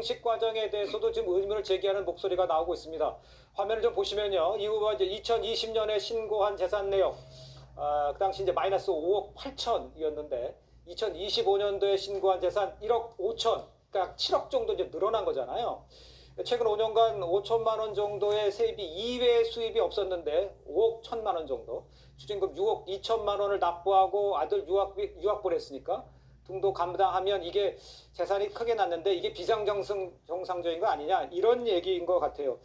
식 과정에 대해서도 지금 의문을 제기하는 목소리가 나오고 있습니다. 화면을 좀 보시면요. 이 후보가 이제 2020년에 신고한 재산 내역, 그 당시 이제 마이너스 5억 8천이었는데 2025년도에 신고한 재산 1억 5천, 그러니까 7억 정도 이제 늘어난 거잖아요. 최근 5년간 5천만 원 정도의 세비 이외의 수입이 없었는데 5억 1천만 원 정도, 추징금 6억 2천만 원을 납부하고 아들 유학 보냈으니까 등도 감당하면 이게 재산이 크게 났는데 이게 비상정상적인 거 아니냐, 이런 얘기인 것 같아요.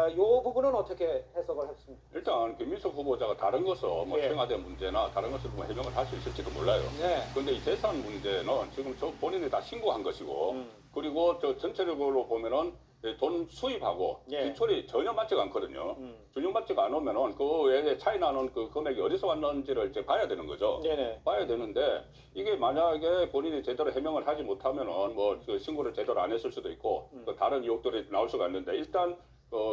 이 부분은 어떻게 해석을 했습니까? 일단 김민석 후보자가 다른 것을 뭐 예. 청와대 문제나 다른 것을 뭐 해명을 할 수 있을지도 몰라요. 네. 그런데 이 재산 문제는 지금 저 본인이 다 신고한 것이고, 그리고 저 전체적으로 보면은 돈 수입하고 예. 지출이 전혀 맞지가 않거든요. 전혀 맞지가 않으면은 그 외에 차이 나는 그 금액이 어디서 왔는지를 이제 봐야 되는 거죠. 네네. 봐야 되는데 이게 만약에 본인이 제대로 해명을 하지 못하면은 뭐 그 신고를 제대로 안 했을 수도 있고 또 다른 의혹들이 나올 수가 있는데, 일단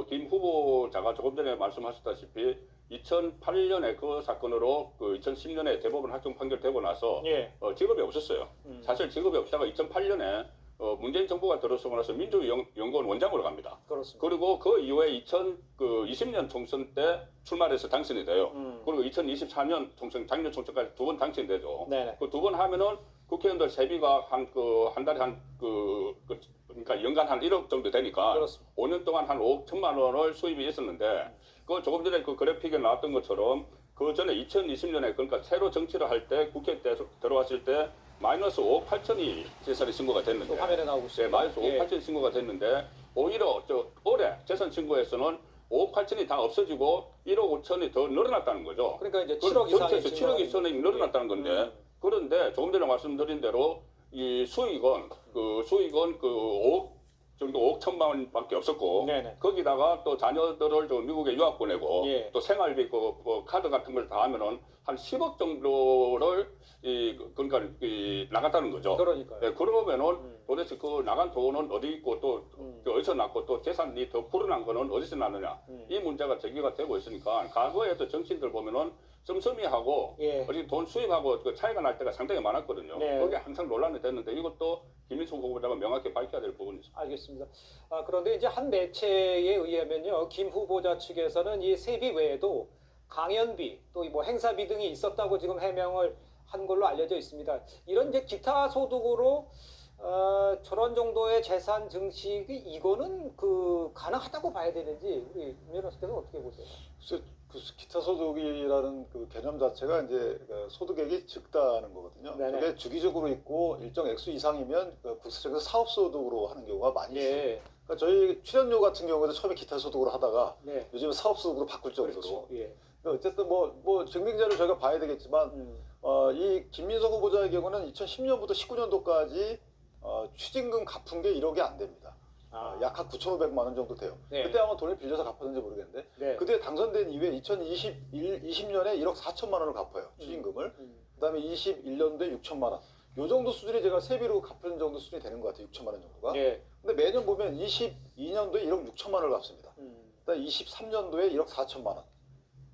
김 후보자가 조금 전에 말씀하셨다시피 2008년에 그 사건으로 그 2010년에 대법원 확정 판결되고 나서 예. 직업이 없었어요. 사실 직업이 없다가 2008년에 문재인 정부가 들어서고 나서 민주연구원 원장으로 갑니다. 그렇습니다. 그리고 그 이후에 2020년 총선 때 출마해서 당선이 돼요. 그리고 2024년 총선, 작년 총선까지 두 번 당선이 되죠. 네네. 그 두 번 하면은 국회의원들 세비가 한 달에 그러니까 연간 한 1억 정도 되니까 그렇습니다. 5년 동안 한 5억 1천만 원을 수입이 있었는데, 그 조금 전에 그 그래픽에 나왔던 것처럼 그 전에 2020년에, 그러니까 새로 정치를 할 때 국회 때 들어왔을 때 마이너스 5억 8천이 재산이 신고가 됐는데, 화면에 나오고 있습니다. 네, 마이너스 5억 8천이 신고가 됐는데, 오히려 올해 재산 신고에서는 5억 8천이 다 없어지고 1억 5천이 더 늘어났다는 거죠. 그러니까 이제 7억 이상이 전체에서 7억 이상이 늘어났다는 건데, 그런데 조금 전에 말씀드린 대로 이 수익은 그 5억 정도, 5억 1천만 원밖에 없었고, 네네. 거기다가 또 자녀들을 저 미국에 유학 보내고, 예. 또 생활비 그 카드 같은 걸 다 하면은 한 10억 정도를 그러니까 나갔다는 거죠. 그러니까요. 네, 그러면은 도대체 그 나간 돈은 어디 있고 또 어디서 났고, 또 재산이 더 불어난 거는 어디서 났느냐, 이 문제가 제기가 되고 있으니까, 과거에 또 정치인들 보면은 씀씀이하고 예. 돈 수입하고 그 차이가 날 때가 상당히 많았거든요. 네. 그게 항상 논란이 됐는데, 이것도 김민석 후보자가 명확히 밝혀야 될 부분이 있습니다. 알겠습니다. 그런데 이제 한 매체에 의하면요, 김 후보자 측에서는 이 세비 외에도 강연비, 또 뭐 행사비 등이 있었다고 지금 해명을 한 걸로 알려져 있습니다. 이런 이제 기타 소득으로 저런 정도의 재산 증식이 이거는 가능하다고 봐야 되는지, 우리 변호사께서 어떻게 보세요? 그래서 그 기타 소득이라는 그 개념 자체가 이제 그 소득액이 적다는 거거든요. 네네. 그게 주기적으로 있고 일정 액수 이상이면 그 국세청에서 사업 소득으로 하는 경우가 많이 있어요. 예. 그러니까 저희 출연료 같은 경우에도 처음에 기타 소득으로 하다가 네. 요즘은 사업 소득으로 바꿀 정도로. 그렇죠. 예. 그러니까 어쨌든 뭐 증빙자를 저희가 봐야 되겠지만 이 김민석 후보자의 경우는 2010년부터 19년도까지 추징금 갚은 게 1억이 안 됩니다. 약 한 9,500만 원 정도 돼요. 네. 그때 아마 돈을 빌려서 갚았는지 모르겠는데, 네. 그때 당선된 이후에 2020년에 1억 4천만 원을 갚아요, 추징금을. 그다음에 21년도에 6천만 원. 요 정도 수준이 제가 세비로 갚은 정도 수준이 되는 것 같아요, 6천만 원 정도가. 예. 근데 매년 보면 22년도에 1억 6천만 원을 갚습니다. 그다음에 23년도에 1억 4천만 원.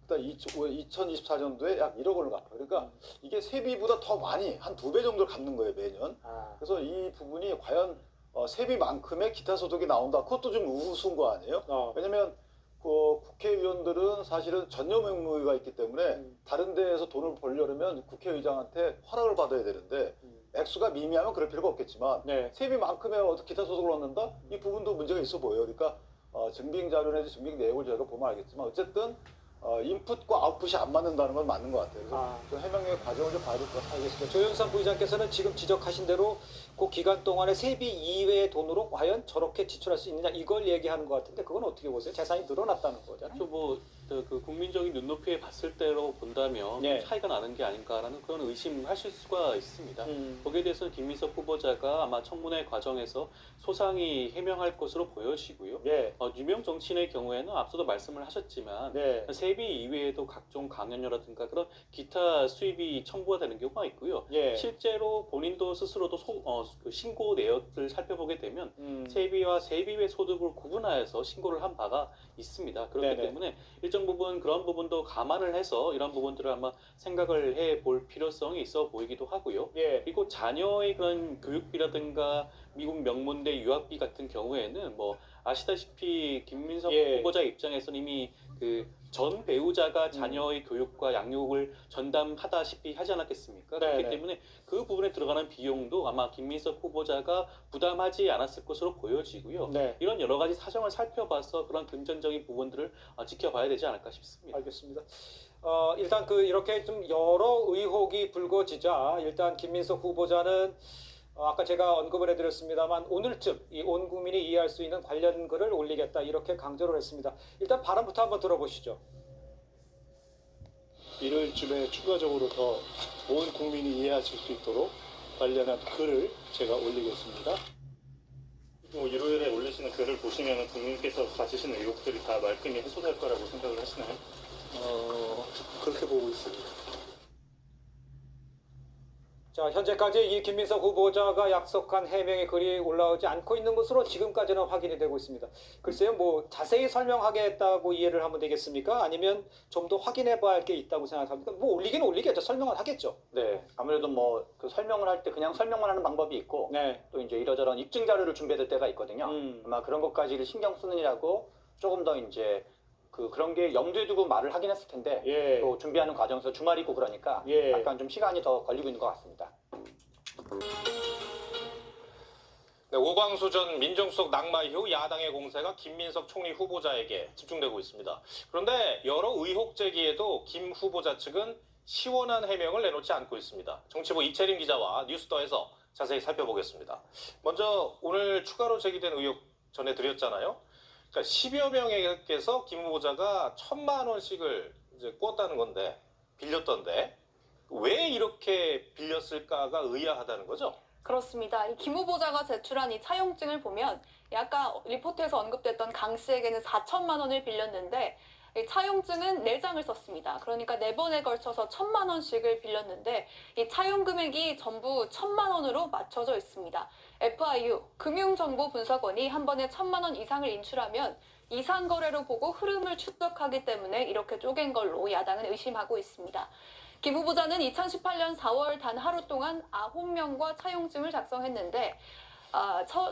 그다음에 2024년도에 약 1억 원을 갚아요. 그러니까 이게 세비보다 더 많이 한 2배 정도를 갚는 거예요, 매년. 그래서 이 부분이 과연 세비만큼의 기타 소득이 나온다, 그것도 좀 우스운 거 아니에요? 왜냐면 국회의원들은 사실은 전념 의무가 있기 때문에 다른 데에서 돈을 벌려면 국회의장한테 허락을 받아야 되는데, 액수가 미미하면 그럴 필요가 없겠지만 네. 세비만큼의 기타 소득을 얻는다? 이 부분도 문제가 있어 보여요. 그러니까 증빙 자료나 증빙 내역을 저희가 보면 알겠지만, 어쨌든 인풋과 아웃풋이 안 맞는다는 건 맞는 것 같아요. 그래서 그 해명의 과정을 좀 봐야 될 것 같아요. 알겠습니다. 조윤선 부의장께서는 지금 지적하신 대로 그 기간 동안에 세비 이외의 돈으로 과연 저렇게 지출할 수 있느냐, 이걸 얘기하는 것 같은데, 그건 어떻게 보세요? 재산이 늘어났다는 거잖아요. 그 국민적인 눈높이에 봤을 때로 본다면 네. 차이가 나는 게 아닌가라는 그런 의심하실 수가 있습니다. 거기에 대해서는 김민석 후보자가 아마 청문회 과정에서 소상히 해명할 것으로 보여지고요. 네. 유명 정치인의 경우에는 앞서도 말씀을 하셨지만 네. 세비 이외에도 각종 강연료라든가 그런 기타 수입이 청구가 되는 경우가 있고요. 예. 실제로 본인도 스스로도 그 신고 내역을 살펴보게 되면 세비와 세비 외 소득을 구분하여서 신고를 한 바가 있습니다. 그렇기 네네. 때문에 일정 부분 그런 부분도 감안을 해서 이런 부분들을 아마 생각을 해 볼 필요성이 있어 보이기도 하고요. 예. 그리고 자녀의 그런 교육비라든가 미국 명문대 유학비 같은 경우에는 뭐 아시다시피 김민석 예. 후보자 입장에서는 이미 그 전 배우자가 자녀의 교육과 양육을 전담하다시피 하지 않았겠습니까? 네네. 그렇기 때문에 그 부분에 들어가는 비용도 아마 김민석 후보자가 부담하지 않았을 것으로 보여지고요. 네. 이런 여러 가지 사정을 살펴봐서 그런 금전적인 부분들을 지켜봐야 되지 않을까 싶습니다. 알겠습니다. 일단 이렇게 좀 여러 의혹이 불거지자 일단 김민석 후보자는 아까 제가 언급을 해드렸습니다만 오늘쯤 이 온 국민이 이해할 수 있는 관련 글을 올리겠다 이렇게 강조를 했습니다. 일단 발언부터 한번 들어보시죠. 일요일쯤에 추가적으로 더 온 국민이 이해하실 수 있도록 관련한 글을 제가 올리겠습니다. 일요일에 올리시는 글을 보시면 국민께서 가지시는 의혹들이 다 말끔히 해소될 거라고 생각을 하시나요? 그렇게 보고 있습니다. 자, 현재까지 이 김민석 후보자가 약속한 해명의 글이 올라오지 않고 있는 것으로 지금까지는 확인이 되고 있습니다. 글쎄요, 뭐 자세히 설명하겠다고 이해를 하면 되겠습니까? 아니면 좀 더 확인해봐야 할 게 있다고 생각합니까? 뭐 올리기는 올리겠죠. 설명은 하겠죠. 네, 아무래도 뭐 그 설명을 할 때 그냥 설명만 하는 방법이 있고 네. 또 이제 이러저런 입증 자료를 준비해야 될 때가 있거든요. 아마 그런 것까지를 신경 쓰느라고 조금 더 이제 그런 게 염두에 두고 말을 하긴 했을 텐데 예. 또 준비하는 과정에서 주말이 있고 그러니까 예. 약간 좀 시간이 더 걸리고 있는 것 같습니다. 네, 오광수 전 민정수석 낙마 이후 야당의 공세가 김민석 총리 후보자에게 집중되고 있습니다. 그런데 여러 의혹 제기에도 김 후보자 측은 시원한 해명을 내놓지 않고 있습니다. 정치부 이채림 기자와 뉴스더에서 자세히 살펴보겠습니다. 먼저 오늘 추가로 제기된 의혹 전해드렸잖아요. 그러니까 10여 명에게서 김 후보자가 1,000만 원씩을 이제 꾸었다는 건데, 빌렸던데 왜 이렇게 빌렸을까가 의아하다는 거죠. 그렇습니다. 이 김 후보자가 제출한 이 차용증을 보면 아까 리포트에서 언급됐던 강 씨에게는 4천만 원을 빌렸는데 이 차용증은 4장을 썼습니다. 그러니까 4번에 걸쳐서 1,000만 원씩을 빌렸는데 이 차용 금액이 전부 1,000만 원으로 맞춰져 있습니다. FIU, 금융정보분석원이 한 번에 1,000만 원 이상을 인출하면 이상 거래로 보고 흐름을 추적하기 때문에 이렇게 쪼갠 걸로 야당은 의심하고 있습니다. 김 후보자는 2018년 4월 단 하루 동안 9명과 차용증을 작성했는데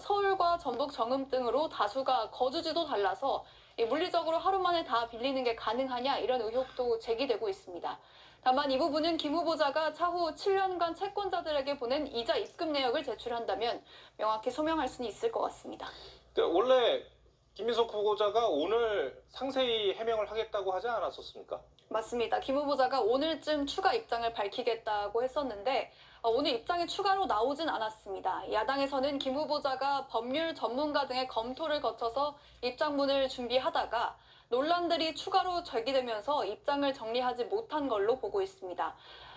서울과 전북 정읍 등으로 다수가 거주지도 달라서 물리적으로 하루 만에 다 빌리는 게 가능하냐 이런 의혹도 제기되고 있습니다. 다만 이 부분은 김 후보자가 차후 7년간 채권자들에게 보낸 이자 입금 내역을 제출한다면 명확히 소명할 수는 있을 것 같습니다. 그러니까 원래 김민석 후보자가 오늘 상세히 해명을 하겠다고 하지 않았었습니까? 맞습니다. 김 후보자가 오늘쯤 추가 입장을 밝히겠다고 했었는데 오늘 입장이 추가로 나오진 않았습니다. 야당에서는 김 후보자가 법률 전문가 등의 검토를 거쳐서 입장문을 준비하다가 논란들이 추가로 제기되면서 입장을 정리하지 못한 걸로 보고 있습니다.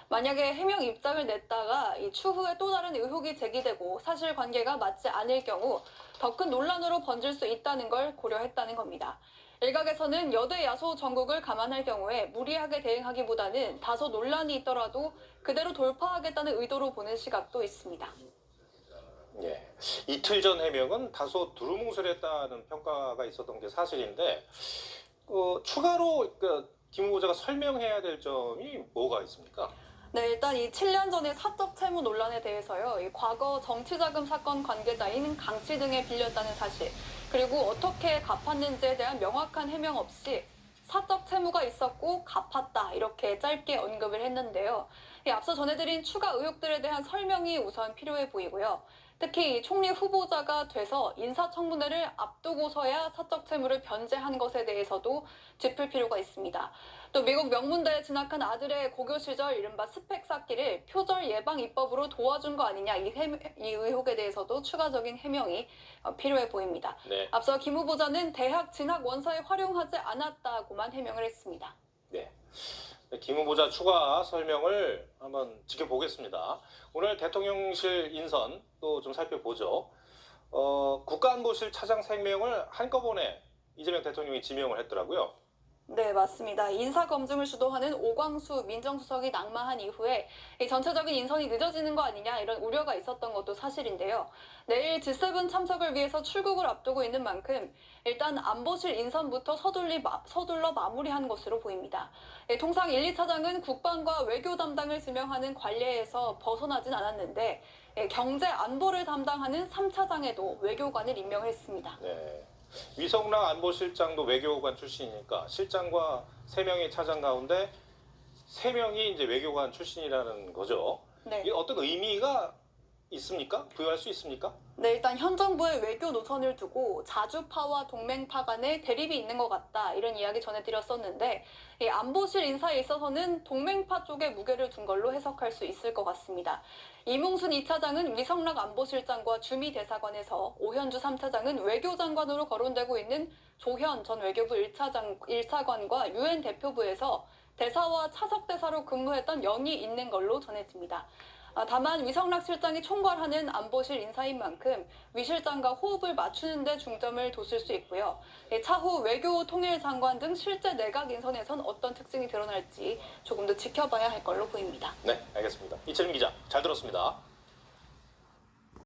만약에 해명 입장을 냈다가 추후에 또 다른 의혹이 제기되고 사실관계가 맞지 않을 경우 더 큰 논란으로 번질 수 있다는 걸 고려했다는 겁니다. 일각에서는 여대 야소 전국을 감안할 경우에 무리하게 대응하기보다는 다소 논란이 있더라도 그대로 돌파하겠다는 의도로 보는 시각도 있습니다. 예. 이틀 전 해명은 다소 두루뭉술했다는 평가가 있었던 게 사실인데 추가로 김 후보자가 설명해야 될 점이 뭐가 있습니까? 네, 일단 이 7년 전의 사적 채무 논란에 대해서요. 이 과거 정치자금 사건 관계자인 강 씨 등에 빌렸다는 사실, 그리고 어떻게 갚았는지에 대한 명확한 해명 없이 사적 채무가 있었고 갚았다 이렇게 짧게 언급을 했는데요. 앞서 전해드린 추가 의혹들에 대한 설명이 우선 필요해 보이고요. 특히 총리 후보자가 돼서 인사청문회를 앞두고서야 사적 채무를 변제한 것에 대해서도 짚을 필요가 있습니다. 또 미국 명문대에 진학한 아들의 고교 시절 이른바 스펙 쌓기를 표절 예방 입법으로 도와준 거 아니냐 이 의혹에 대해서도 추가적인 해명이 필요해 보입니다. 네. 앞서 김 후보자는 대학 진학 원서에 활용하지 않았다고만 해명을 했습니다. 네. 김 후보자 추가 설명을 한번 지켜보겠습니다. 오늘 대통령실 인선 또 좀 살펴보죠. 국가안보실 차장 3명을 한꺼번에 이재명 대통령이 지명을 했더라고요. 네, 맞습니다. 인사검증을 주도하는 오광수 민정수석이 낙마한 이후에 이 전체적인 인선이 늦어지는 거 아니냐 이런 우려가 있었던 것도 사실인데요. 내일 G7 참석을 위해서 출국을 앞두고 있는 만큼 일단 안보실 인선부터 서둘러 마무리한 것으로 보입니다. 통상 1, 2차장은 국방과 외교 담당을 지명하는 관례에서 벗어나진 않았는데 경제 안보를 담당하는 3차장에도 외교관을 임명했습니다. 네. 위성락 안보실장도 외교관 출신이니까 실장과 3명의 차장 가운데 3명이 이제 외교관 출신이라는 거죠. 네. 이게 어떤 의미가 있습니까? 부여할 수 있습니까? 네, 일단 현 정부의 외교 노선을 두고 자주파와 동맹파 간에 대립이 있는 것 같다 이런 이야기 전해드렸었는데 이 안보실 인사에 있어서는 동맹파 쪽에 무게를 둔 걸로 해석할 수 있을 것 같습니다. 이뭉순 2차장은 위성락 안보실장과 주미 대사관에서 오현주 3차장은 외교장관으로 거론되고 있는 조현 전 외교부 1차관과 유엔 대표부에서 대사와 차석대사로 근무했던 연이 있는 걸로 전해집니다. 다만 위성락 실장이 총괄하는 안보실 인사인 만큼 위 실장과 호흡을 맞추는 데 중점을 뒀을 수 있고요. 차후 외교통일장관 등 실제 내각 인선에선 어떤 특징이 드러날지 조금 더 지켜봐야 할 걸로 보입니다. 네, 알겠습니다. 이채림 기자, 잘 들었습니다.